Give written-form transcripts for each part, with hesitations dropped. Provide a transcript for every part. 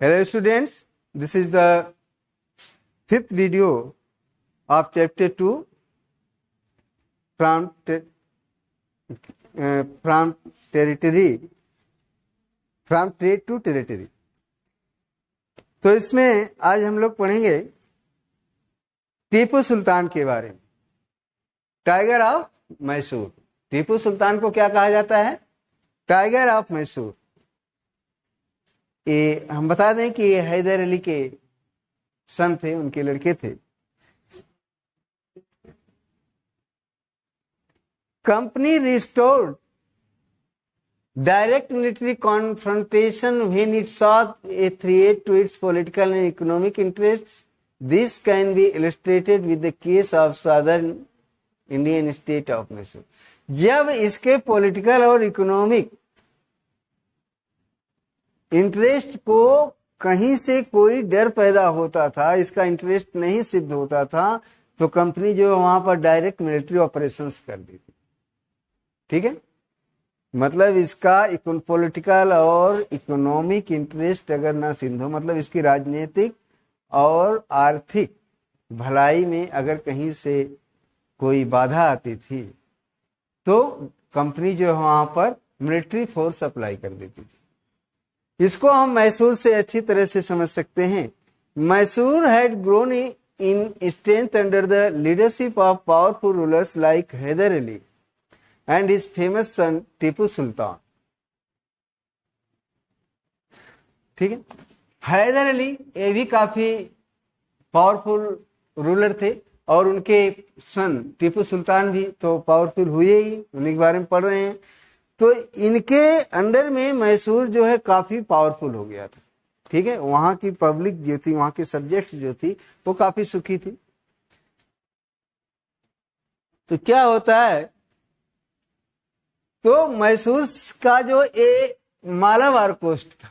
Hello students, this is the fifth video of chapter 2 from trade to territory। तो इसमें आज हम लोग पढ़ेंगे टीपू सुल्तान के बारे में, टाइगर ऑफ मैसूर। टीपू सुल्तान को क्या कहा जाता है? Tiger of Mysore. ये हम बता दें कि ये हैदर अली के सन थे, उनके लड़के थे। Company restored direct military confrontation when it sought a threat to its political and economic interests. This can be illustrated with the case of southern Indian state of Mysore. जब इसके पॉलिटिकल और इकोनॉमिक इंटरेस्ट को कहीं से कोई डर पैदा होता था, इसका इंटरेस्ट नहीं सिद्ध होता था, तो कंपनी जो वहां पर डायरेक्ट मिलिट्री ऑपरेशंस कर दी थी। ठीक है, मतलब इसका पॉलिटिकल और इकोनॉमिक इंटरेस्ट अगर ना सिद्ध हो, मतलब इसकी राजनीतिक और आर्थिक भलाई में अगर कहीं से कोई बाधा आती थी, तो कंपनी जो वहां पर मिलिट्री फोर्स सप्लाई कर देती थी। इसको हम मैसूर से अच्छी तरह से समझ सकते हैं। Mysore had grown in strength under the leadership of powerful rulers like Hyder Ali and his famous son Tipu Sultan. ठीक है, हैदर अली ये भी काफी पावरफुल रूलर थे और उनके सन टीपू सुल्तान भी तो पावरफुल हुए ही, उन्हीं के बारे में पढ़ रहे हैं। तो इनके अंडर में मैसूर जो है काफी पावरफुल हो गया था। ठीक है, वहां की पब्लिक जो थी, वहां के सब्जेक्ट्स जो थी, वो काफी सुखी थी। तो क्या होता है, तो मैसूर का जो ए मालाबार कोस्ट था,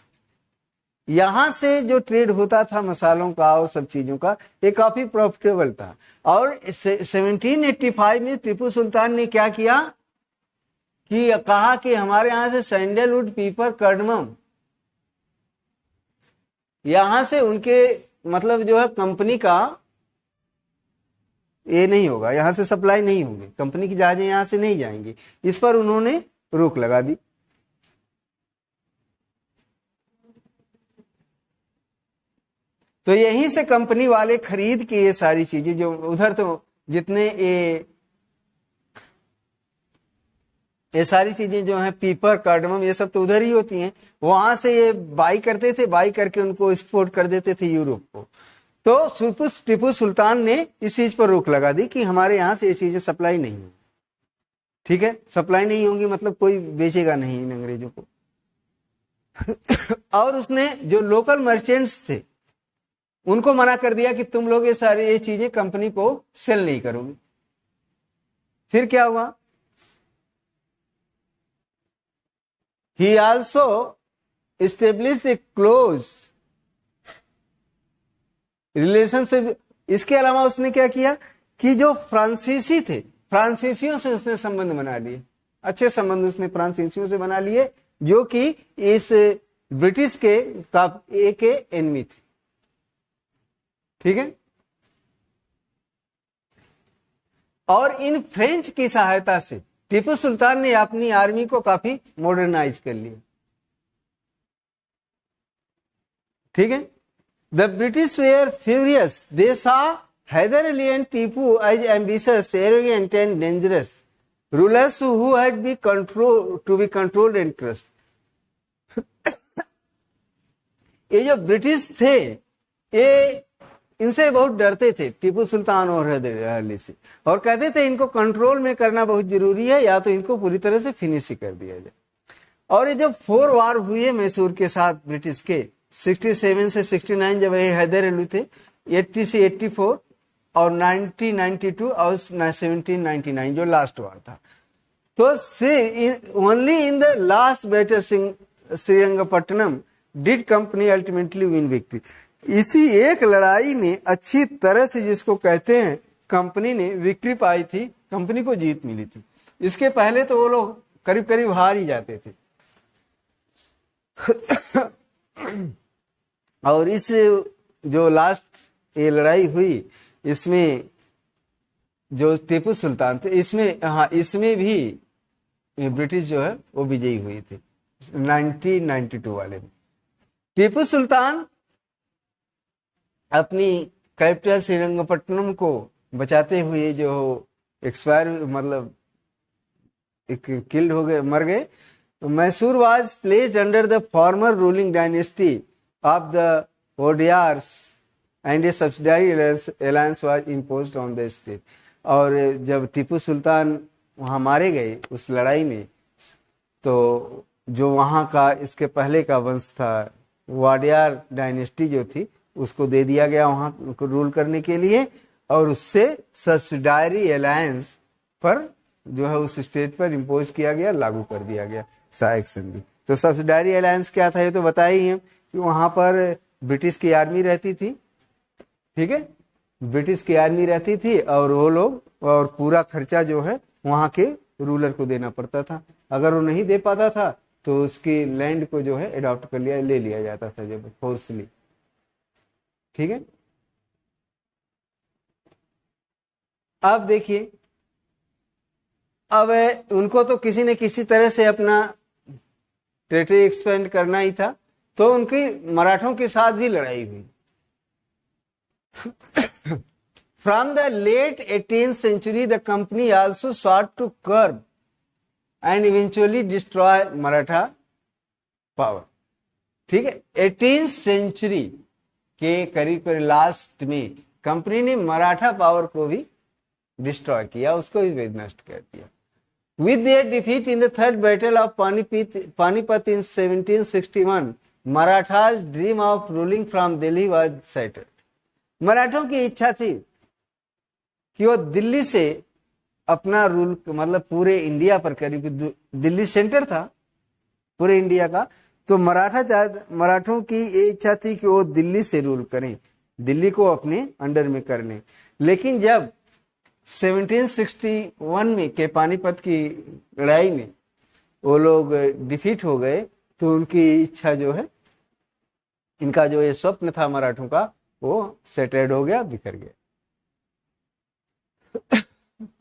यहां से जो ट्रेड होता था मसालों का और सब चीजों का, ये काफी प्रॉफिटेबल था। और 1785 में टीपू सुल्तान ने क्या किया कि कहा कि हमारे यहां से सैंडलवुड, पीपर, कार्डमम, यहां से उनके मतलब जो है कंपनी का ये नहीं होगा, यहां से सप्लाई नहीं होगी, कंपनी की जहाजें यहां से नहीं जाएंगी। इस पर उन्होंने रोक लगा दी। तो यहीं से कंपनी वाले खरीद के ये सारी चीजें जो उधर, तो जितने ये सारी चीजें जो हैं, पीपर, कार्डमम, ये सब तो उधर ही होती हैं, वहां से ये बाई करते थे, बाई करके उनको एक्सपोर्ट कर देते थे यूरोप को। तो टीपू सुल्तान ने इस चीज पर रोक लगा दी कि हमारे यहां से ये चीजें सप्लाई नहीं होंगी। ठीक है, सप्लाई नहीं होंगी मतलब कोई बेचेगा नहीं इन अंग्रेजों को। और उसने जो लोकल मर्चेंट्स थे उनको मना कर दिया कि तुम लोग ये सारी ये चीजें कंपनी को सेल नहीं करोगे। फिर क्या हुआ, he also established a close relationship। इसके अलावा उसने क्या किया कि जो फ्रांसीसी थे, फ्रांसीसियों से उसने संबंध बना लिए, अच्छे संबंध उसने फ्रांसीसियों से बना लिए, जो कि इस ब्रिटिश के एक एनिमी थे। ठीक है, और इन फ्रेंच की सहायता से टीपू सुल्तान ने अपनी आर्मी को काफी मॉडर्नाइज कर लिया। ठीक है, the British were furious, they saw Hyder Ali and Tipu as ambitious, arrogant and dangerous rulers who had be controlled and crushed. ये जो ब्रिटिश थे, ये इनसे बहुत डरते थे, टीपू सुल्तान और हैदर अली से, और कहते थे इनको कंट्रोल में करना बहुत जरूरी है, या तो इनको पूरी तरह से फिनिश ही कर दिया जाए। और ये जब 4 वार हुए मैसूर के साथ ब्रिटिश के, 67 से 69 जब ये हैदर अली थे, 80 से 84 और 1992 और 1799 जो लास्ट वार था। तो only in the last battle Srirangapatnam did company ultimately win victory. इसी एक लड़ाई में अच्छी तरह से, जिसको कहते हैं, कंपनी ने विक्ट्री पाई थी, कंपनी को जीत मिली थी। इसके पहले तो वो लोग करीब करीब हार ही जाते थे। और इस जो लास्ट ये लड़ाई हुई इसमें जो टीपू सुल्तान थे, इसमें भी ब्रिटिश जो है वो विजयी हुई थी 1992 वाले में। टीपू सुल्तान अपनी कैपिटल श्रीरंगपट्टनम को बचाते हुए जो एक्सपायर मतलब किल्ड हो गए, मर गए। Mysore was placed under the former ruling dynasty of the Wodeyars and a subsidiary alliance was imposed on the state. और जब टीपू सुल्तान वहां मारे गए उस लड़ाई में, तो जो वहां का इसके पहले का वंश था वाडियार डायनेस्टी जो थी उसको दे दिया गया वहां को रूल करने के लिए, और उससे सब्सिडारी अलायंस पर जो है उस स्टेट पर इम्पोज किया गया, लागू कर दिया गया सहायक संधि। तो सब्सिडारी अलायंस क्या था ये तो बताया ही है कि वहां पर ब्रिटिश की आर्मी रहती थी, ठीक है, ब्रिटिश की आर्मी रहती थी और वो लोग, और पूरा खर्चा जो है वहां के रूलर को देना पड़ता था। अगर वो नहीं दे पाता था तो उसकी लैंड को जो है अडॉप्ट कर लिया, ले लिया जाता था जब फोर्सली, ठीक है। अब देखिए, अब उनको तो किसी न किसी तरह से अपना टेरिटरी एक्सपेंड करना ही था, तो उनकी मराठों के साथ भी लड़ाई हुई। From the late 18th century, the company also sought to curb and eventually destroy Maratha power. ठीक है, 18th सेंचुरी के करीब करीब लास्ट में कंपनी ने मराठा पावर को भी डिस्ट्रॉय किया, उसको भी नष्ट कर दिया। With their defeat in the third battle of Panipat in 1761, Marathas' dream of ruling from Delhi was shattered. मराठों की इच्छा थी कि वो दिल्ली से अपना रूल, मतलब पूरे इंडिया पर, करीब दिल्ली सेंटर था पूरे इंडिया का, तो मराठों की ये इच्छा थी कि वो दिल्ली से रूल करें, दिल्ली को अपने अंडर में कर लें। लेकिन जब 1761 में के पानीपत की लड़ाई में वो लोग डिफीट हो गए, तो उनकी इच्छा जो है, इनका जो ये स्वप्न था मराठों का, वो सेटल्ड हो गया, बिखर गया।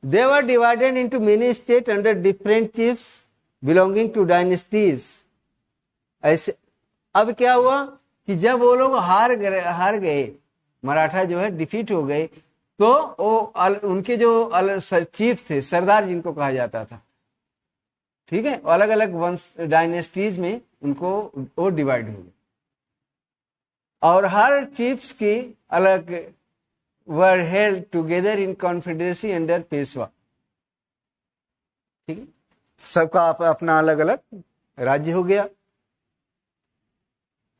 They were divided into many states under different chiefs belonging to dynasties. ऐसे अब क्या हुआ कि जब वो लोग हार गए, मराठा जो है डिफीट हो गए, तो वो उनके जो चीफ थे, सरदार जिनको कहा जाता था, ठीक है, अलग अलग वंश डायनेस्टीज में उनको वो डिवाइड हो गए, और हर चीफ्स की अलग were held together in confederacy under Peshwa, ठीक है, सबका अपना अलग अलग राज्य हो गया,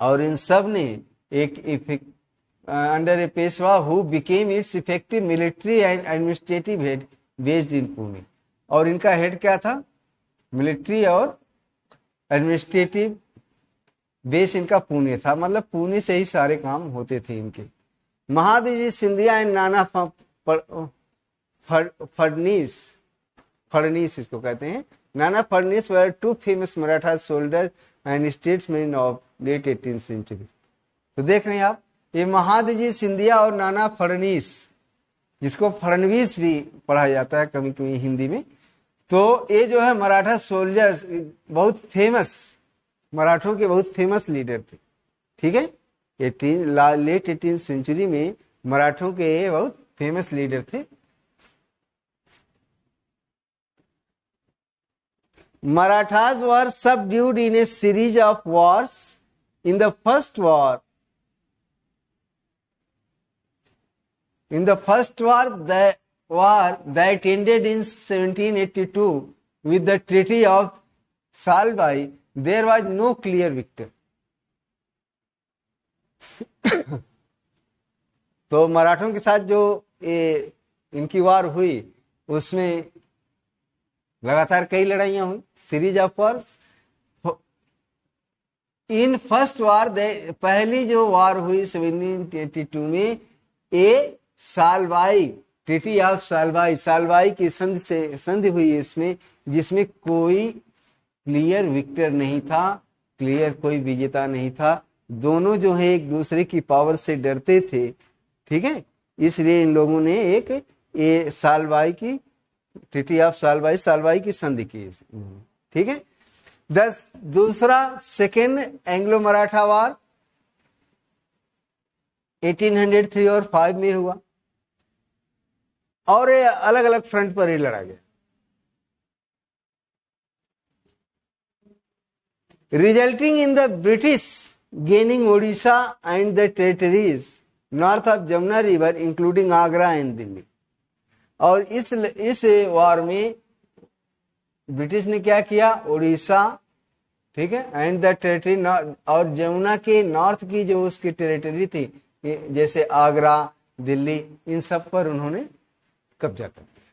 और इन सब ने एक under A Peshwa who became it's effective military and administrative head based in Pune. और इनका हेड क्या था? मिलिट्री और एडमिनिस्ट्रेटिव बेस इनका पुणे था, मतलब पुणे से ही सारे काम होते थे इनके। महादजी सिंधिया एंड नाना फडनीस इसको कहते हैं, Nana Phadnis were two famous Maratha soldier and statesman of late 18th century. तो देख रहे हैं आप, ये महादजी सिंधिया और नाना फडनीस, जिसको फडणवीस भी पढ़ा जाता है कभी कभी हिंदी में, तो ये जो है मराठा सोल्जर्स, बहुत फेमस, मराठों के बहुत फेमस लीडर थे, ठीक है। लेट 18th सेंचुरी में मराठों के बहुत फेमस लीडर थे। Marathas were subdued in a series of wars. In the first war, that ended in 1782 with the Treaty of Salbai, there was no clear victor. तो मराठों के साथ जो ये इनकी वार हुई, उसमें लगातार कई लड़ाइयां हुई, series of Wars. In first वार, पहली जो वार हुई 1782 में, ए सालवाई, ट्रीटी ऑफ सालवाई, सालवाई की संधि हुई इसमें, जिसमें कोई क्लियर विक्टर नहीं था, क्लियर कोई विजेता नहीं था, दोनों जो है एक दूसरे की पावर से डरते थे, ठीक है, इसलिए इन लोगों ने एक ये सालवाई की ट्रीटी ऑफ सालवाई की संधि की, ठीक है। दूसरा सेकेंड एंग्लो मराठा वार 1803 और 5 में हुआ, और ये अलग अलग फ्रंट पर ही लड़ा गया, resulting in the British gaining Odisha and the territories north of Jamuna river including Agra and Delhi. और इस वार में ब्रिटिश ने क्या किया, ओडिशा, ठीक है, एंड द टेरिटरी, और जमुना के नॉर्थ की जो उसकी टेरिटरी थी जैसे आगरा, दिल्ली, इन सब पर उन्होंने कब्जा कर लिया।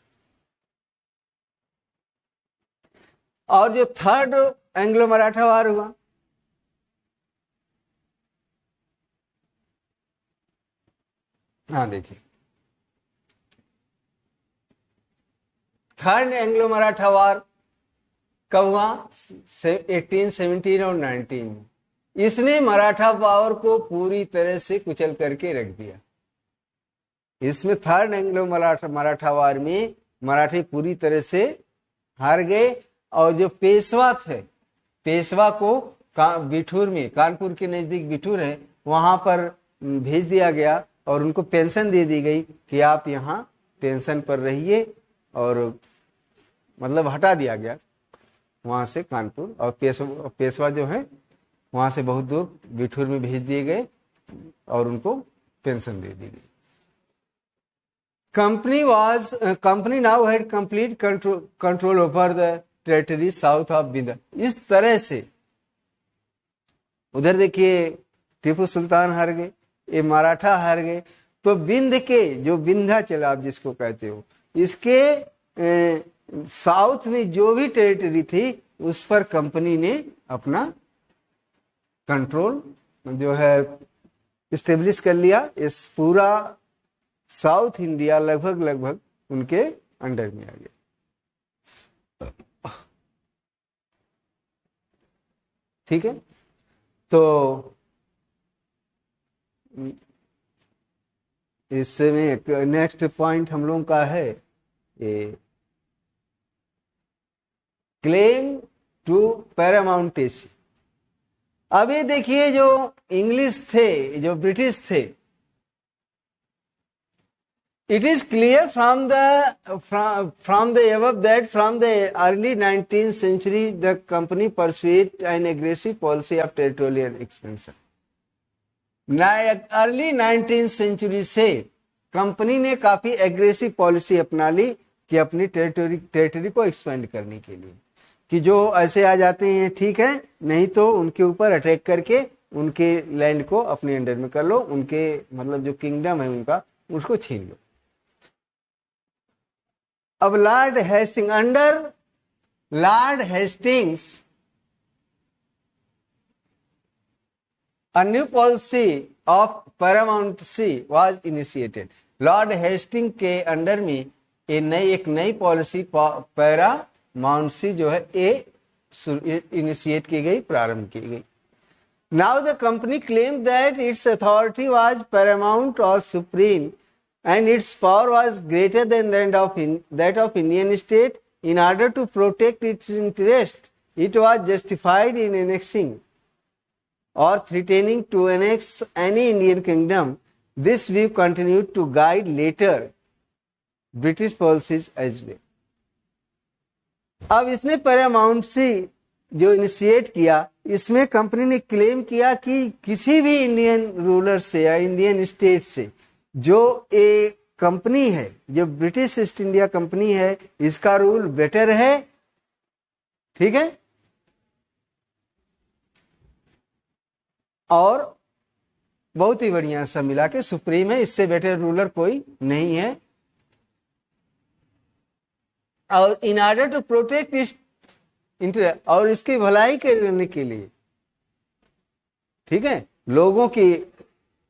और जो थर्ड एंग्लो मराठा वार हुआ, हाँ देखिए, थर्ड एंग्लो मराठा वार कब हुआ, 1817 और 19 में। इसने मराठा पावर को पूरी तरह से कुचल करके रख दिया। इसमें थर्ड एंग्लो मराठा वार में मराठी पूरी तरह से हार गए, और जो पेशवा थे, पेशवा को बिठूर में, कानपुर के नजदीक बिठूर है, वहां पर भेज दिया गया और उनको पेंशन दे दी गई कि आप यहाँ पेंशन पर रहिए, और मतलब हटा दिया गया वहां से कानपुर, और पेशवा जो है वहां से बहुत दूर बिठूर में भेज दिए गए और उनको पेंशन दे दी गई। Company now had complete control over the territory south of Bind. इस तरह से उधर देखिए टीपू सुल्तान हार गए, ये मराठा हार गए, तो बिंद के जो विंध्याचल आप जिसको कहते हो, इसके साउथ में जो भी टेरिटरी थी उस पर कंपनी ने अपना कंट्रोल जो है इस्टेब्लिश कर लिया। इस पूरा साउथ इंडिया लगभग उनके अंडर में आ गया। ठीक है, तो इसमें नेक्स्ट पॉइंट हम लोगों का है क्लेम टू पैरामाउंटेसी। अभी देखिए जो इंग्लिश थे, जो ब्रिटिश थे, it is clear from the above that from the early 19th century the company pursued an aggressive policy of territorial expansion. Early 19th century से कंपनी ने काफी एग्रेसिव पॉलिसी अपना ली कि अपनी टेरिटरी को एक्सपेंड करने के लिए, कि जो ऐसे आ जाते हैं ठीक है, नहीं तो उनके ऊपर अटैक करके उनके लैंड को अपने अंडर में कर लो, उनके मतलब जो किंगडम है उनका उसको छीन लो। अब Lord Hasting, under Lord Hastings a new policy of paramountcy was initiated. Lord Hasting के अंडर में एक नई पॉलिसी पैरामाउंटसी जो है ये इनिशिएट की गई, प्रारंभ की गई। Now the company claim that it's authority was Paramount और supreme and its power was greater than that of Indian state. In order to protect its interest, it was justified in annexing or threatening to annex any Indian kingdom. This view continued to guide later British policies as well. अब इसने पैरामाउंटसी जो initiate किया, इसमें company ने claim किया कि किसी भी इंडियन रूलर से या इंडियन स्टेट से जो एक कंपनी है, जो ब्रिटिश ईस्ट इंडिया कंपनी है, इसका रूल बेटर है, ठीक है, और बहुत ही बढ़िया सब मिला के सुप्रीम है, इससे बेटर रूलर कोई नहीं है। और इन ऑर्डर टू प्रोटेक्ट इस इंटरेस्ट, और इसकी भलाई करने के लिए, ठीक है, लोगों की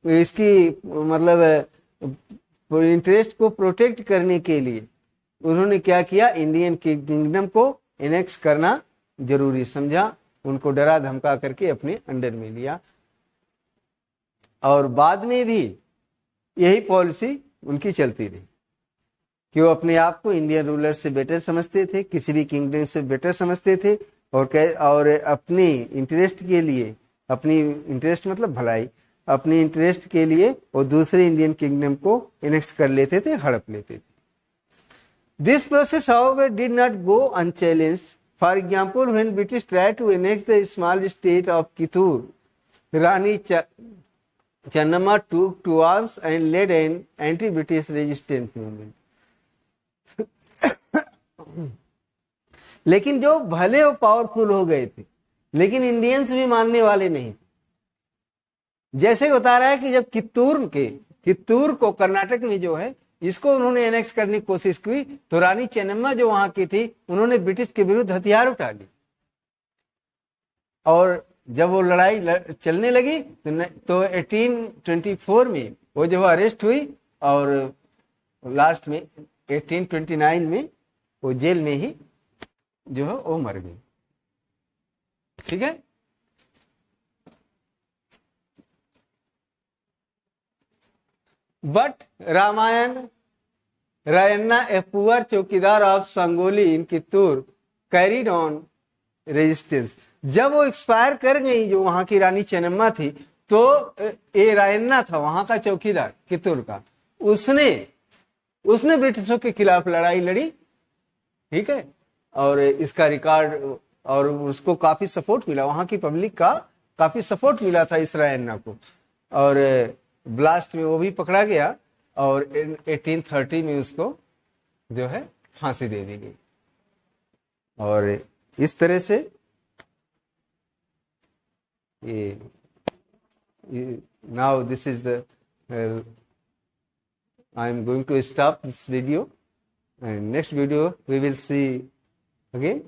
इसकी मतलब इंटरेस्ट को प्रोटेक्ट करने के लिए उन्होंने क्या किया, इंडियन किंगडम को एनेक्स करना जरूरी समझा, उनको डरा धमका करके अपने अंडर में लिया। और बाद में भी यही पॉलिसी उनकी चलती रही कि वो अपने आप को इंडियन रूलर से बेटर समझते थे, किसी भी किंगडम से बेटर समझते थे, और अपने इंटरेस्ट के लिए, अपनी इंटरेस्ट मतलब भलाई, अपने इंटरेस्ट के लिए वो दूसरे इंडियन किंगडम को एनेक्स कर लेते थे, हड़प लेते थे। This process however did not go unchallenged. For example, when British tried to annex the small state of Kittur, Rani Channamma took to arms and led an anti-British resistance movement. लेकिन जो भले वो पावरफुल हो गए थे, लेकिन Indians भी मानने वाले नहीं। जैसे बता रहा है कि जब कित्तूर को कर्नाटक में जो है, इसको उन्होंने एनेक्स करने की कोशिश की, तो रानी चेन्नम्मा जो वहां की थी, उन्होंने ब्रिटिश के विरुद्ध हथियार उठा ली। और जब वो लड़ाई चलने लगी तो 1824 में वो जो अरेस्ट हुई, और लास्ट में 1829 में वो जेल में ही जो है वो मर गई। ठीक है। But Rayanna, a poor चौकीदार of Sangolli in Kittur, carried on resistance. जब वो एक्सपायर कर गई, जो वहां की रानी चेन्नम्मा थी, तो ये रायन्ना था वहां का चौकीदार कित्तूर का, उसने ब्रिटिशों के खिलाफ लड़ाई लड़ी। ठीक है। और इसका रिकॉर्ड, और उसको काफी सपोर्ट मिला, वहां की पब्लिक का काफी सपोर्ट मिला था इस रायन्ना को। और ब्लास्ट में वो भी पकड़ा गया, और 1830 में उसको जो है फांसी दे दी गई। और इस तरह से now this is the I am going to stop this video, and next video we will see again